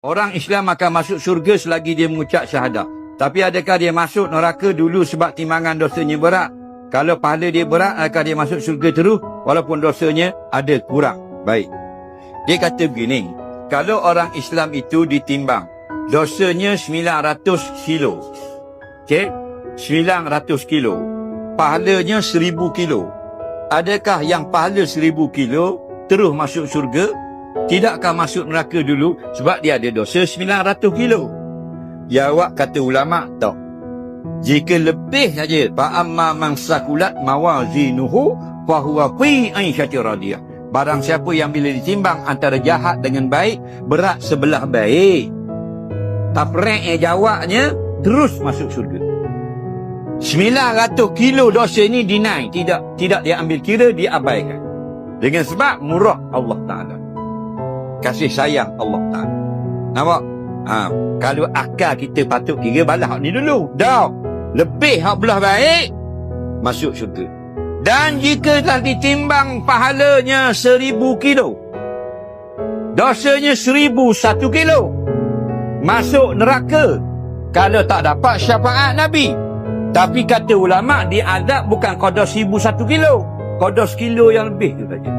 Orang Islam akan masuk syurga selagi dia mengucap syahadah. Tapi adakah dia masuk neraka dulu sebab timbangan dosanya berat? Kalau pahala dia berat, adakah dia masuk syurga terus walaupun dosanya ada kurang? Baik. Dia kata begini, kalau orang Islam itu ditimbang, dosanya 900 kilo. Okey? 900 kilo. Pahalanya 1000 kilo. Adakah yang pahala 1000 kilo terus masuk syurga? Tidakkah masuk neraka dulu sebab dia ada dosa 900 kilo? Jawab kata ulama, tak. Jika lebih saja, fa'amma man sakulat mawazinuhu fahuwa fi 'aisyatin radiyah. Barang siapa yang bila ditimbang antara jahat dengan baik, berat sebelah baik. Taprek jawabnya terus masuk syurga. 900 kilo dosa ini deny, tidak diambil kira, diabaikan. Dengan sebab murah Allah Ta'ala, kasih sayang Allah Ta'ala. Nampak? Kalau akal kita patut kira balas hak ni dulu. Dah. Lebih hak belah baik, masuk syurga. Dan jika telah ditimbang pahalanya 1000 kilo, dosanya 1001 kilo, masuk neraka kalau tak dapat syafaat Nabi. Tapi kata ulama, diazab bukan qadar 1001 kilo, qadar sekilo yang lebih tu saja.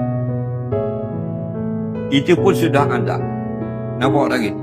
Itu pun sudah azab. Nampak lagi?